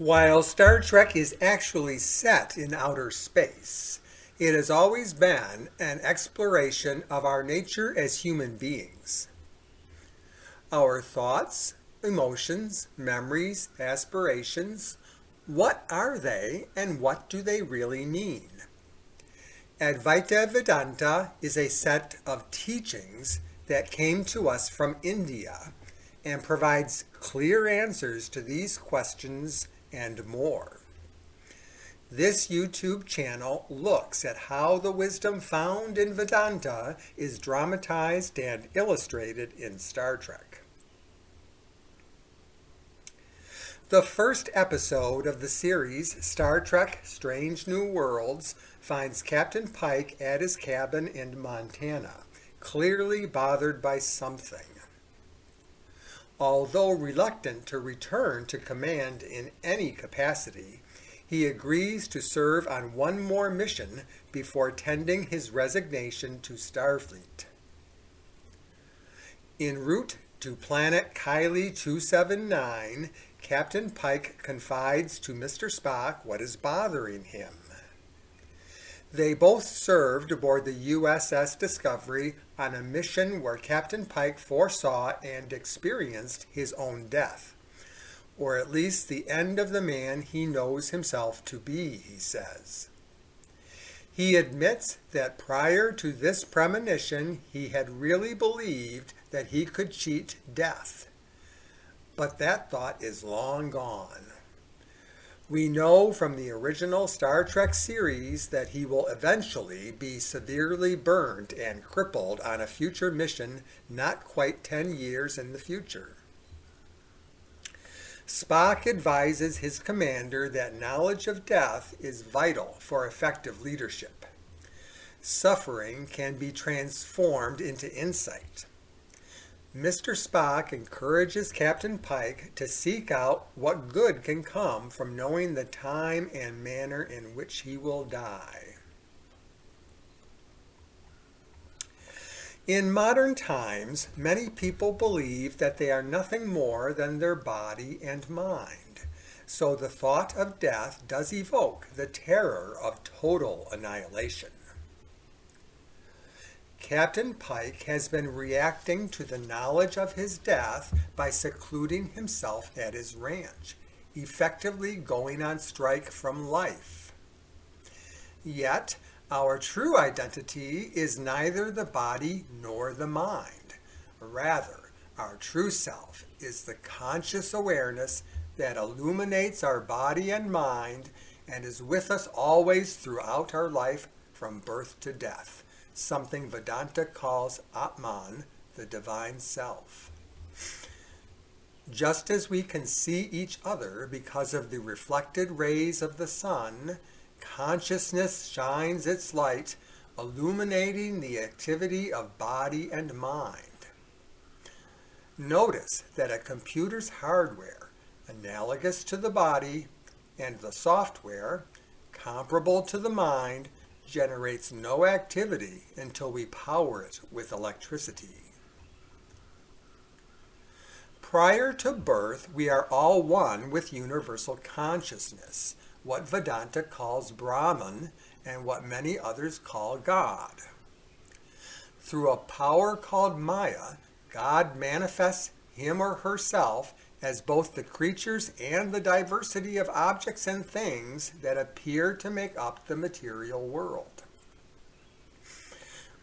While Star Trek is actually set in outer space, it has always been an exploration of our nature as human beings. Our thoughts, emotions, memories, aspirations, what are they and what do they really mean? Advaita Vedanta is a set of teachings that came to us from India and provides clear answers to these questions and more. This YouTube channel looks at how the wisdom found in Vedanta is dramatized and illustrated in Star Trek. The first episode of the series, Star Trek Strange New Worlds, finds Captain Pike at his cabin in Montana, clearly bothered by something. Although reluctant to return to command in any capacity, he agrees to serve on one more mission before tendering his resignation to Starfleet. En route to planet Kylie 279, Captain Pike confides to Mr. Spock what is bothering him. They both served aboard the USS Discovery on a mission where Captain Pike foresaw and experienced his own death, or at least the end of the man he knows himself to be, he says. He admits that prior to this premonition he had really believed that he could cheat death. But that thought is long gone. We know from the original Star Trek series that he will eventually be severely burned and crippled on a future mission not quite 10 years in the future. Spock advises his commander that knowledge of death is vital for effective leadership. Suffering can be transformed into insight. Mr. Spock encourages Captain Pike to seek out what good can come from knowing the time and manner in which he will die. In modern times, many people believe that they are nothing more than their body and mind, so the thought of death does evoke the terror of total annihilation. Captain Pike has been reacting to the knowledge of his death by secluding himself at his ranch, effectively going on strike from life. Yet, our true identity is neither the body nor the mind. Rather, our true self is the conscious awareness that illuminates our body and mind and is with us always throughout our life from birth to death. Something Vedanta calls Atman, the divine self. Just as we can see each other because of the reflected rays of the sun, consciousness shines its light, illuminating the activity of body and mind. Notice that a computer's hardware, analogous to the body, and the software, comparable to the mind, generates no activity until we power it with electricity. Prior to birth, we are all one with universal consciousness, what Vedanta calls Brahman and what many others call God. Through a power called Maya, God manifests him or herself as both the creatures and the diversity of objects and things that appear to make up the material world.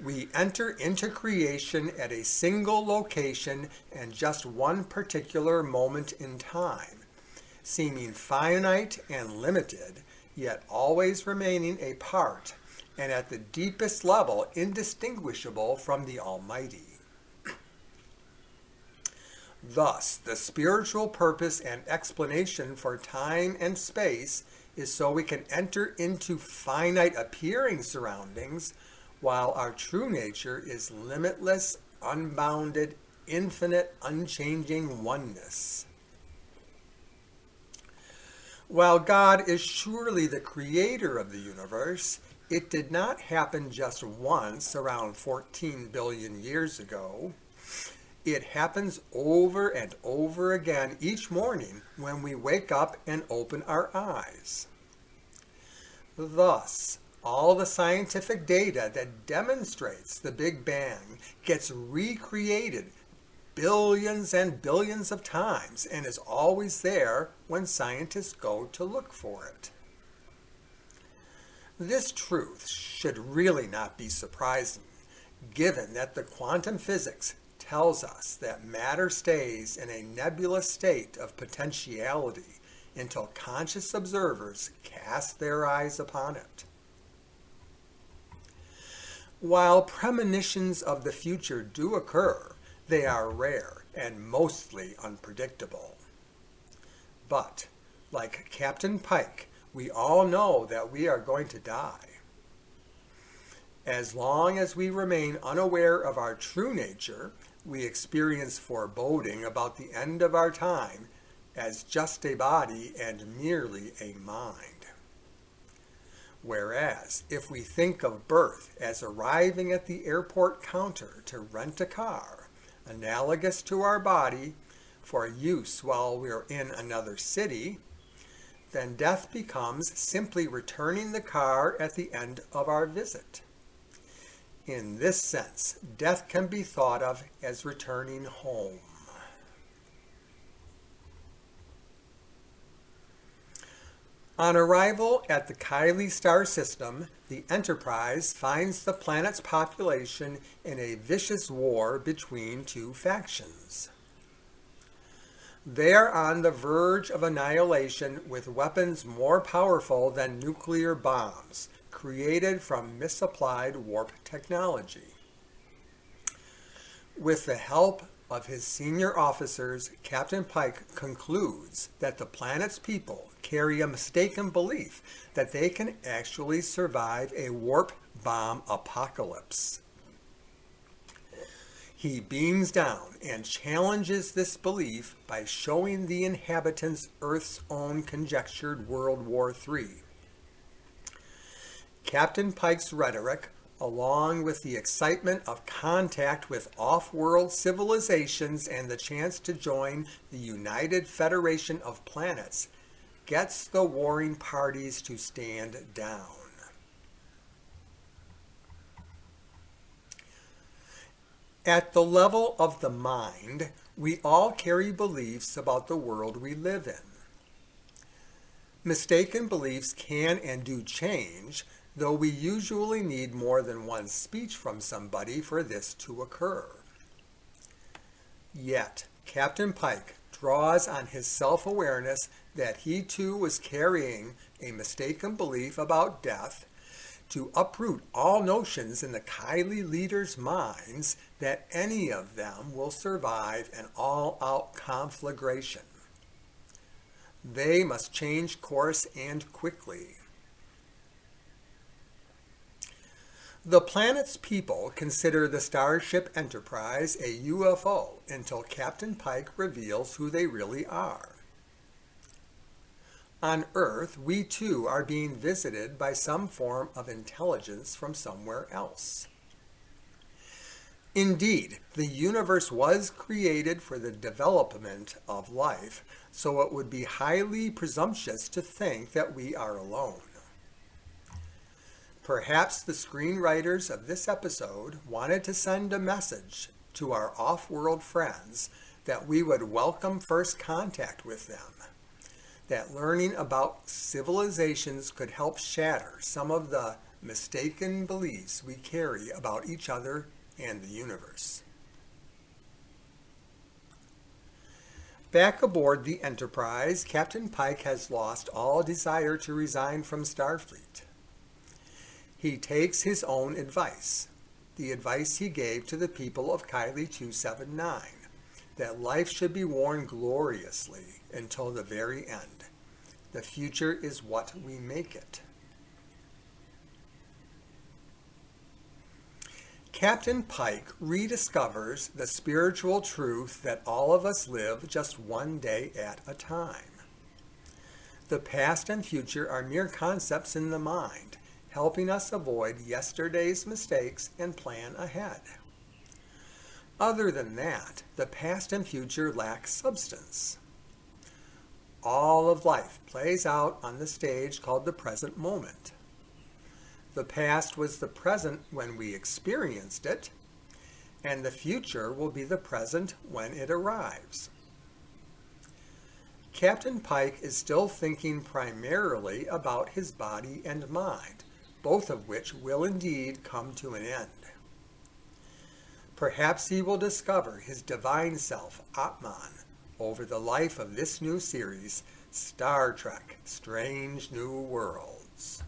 We enter into creation at a single location and just one particular moment in time, seeming finite and limited, yet always remaining a part, and at the deepest level indistinguishable from the Almighty. Thus, the spiritual purpose and explanation for time and space is so we can enter into finite appearing surroundings, while our true nature is limitless, unbounded, infinite, unchanging oneness. While God is surely the creator of the universe, it did not happen just once around 14 billion years ago. It happens over and over again each morning when we wake up and open our eyes. Thus, all the scientific data that demonstrates the Big Bang gets recreated billions and billions of times and is always there when scientists go to look for it. This truth should really not be surprising, given that the quantum physics tells us that matter stays in a nebulous state of potentiality until conscious observers cast their eyes upon it. While premonitions of the future do occur, they are rare and mostly unpredictable. But, like Captain Pike, we all know that we are going to die. As long as we remain unaware of our true nature, we experience foreboding about the end of our time as just a body and merely a mind. Whereas, if we think of birth as arriving at the airport counter to rent a car, analogous to our body, for use while we're in another city, then death becomes simply returning the car at the end of our visit. In this sense, death can be thought of as returning home. On arrival at the Kylie star system, the Enterprise finds the planet's population in a vicious war between two factions. They are on the verge of annihilation with weapons more powerful than nuclear bombs, created from misapplied warp technology. With the help of his senior officers, Captain Pike concludes that the planet's people carry a mistaken belief that they can actually survive a warp bomb apocalypse. He beams down and challenges this belief by showing the inhabitants Earth's own conjectured World War III. Captain Pike's rhetoric, along with the excitement of contact with off-world civilizations and the chance to join the United Federation of Planets, gets the warring parties to stand down. At the level of the mind, we all carry beliefs about the world we live in. Mistaken beliefs can and do change, though we usually need more than one speech from somebody for this to occur. Yet, Captain Pike draws on his self-awareness that he too was carrying a mistaken belief about death to uproot all notions in the Kylie leaders' minds that any of them will survive an all-out conflagration. They must change course and quickly. The planet's people consider the Starship Enterprise a UFO until Captain Pike reveals who they really are. On Earth, we too are being visited by some form of intelligence from somewhere else. Indeed, the universe was created for the development of life, so it would be highly presumptuous to think that we are alone. Perhaps the screenwriters of this episode wanted to send a message to our off-world friends that we would welcome first contact with them, that learning about civilizations could help shatter some of the mistaken beliefs we carry about each other and the universe. Back aboard the Enterprise, Captain Pike has lost all desire to resign from Starfleet. He takes his own advice, the advice he gave to the people of Kylie 279, that life should be worn gloriously until the very end. The future is what we make it. Captain Pike rediscovers the spiritual truth that all of us live just one day at a time. The past and future are mere concepts in the mind, helping us avoid yesterday's mistakes and plan ahead. Other than that, the past and future lack substance. All of life plays out on the stage called the present moment. The past was the present when we experienced it, and the future will be the present when it arrives. Captain Pike is still thinking primarily about his body and mind, both of which will indeed come to an end. Perhaps he will discover his divine self, Atman, over the life of this new series, Star Trek: Strange New Worlds.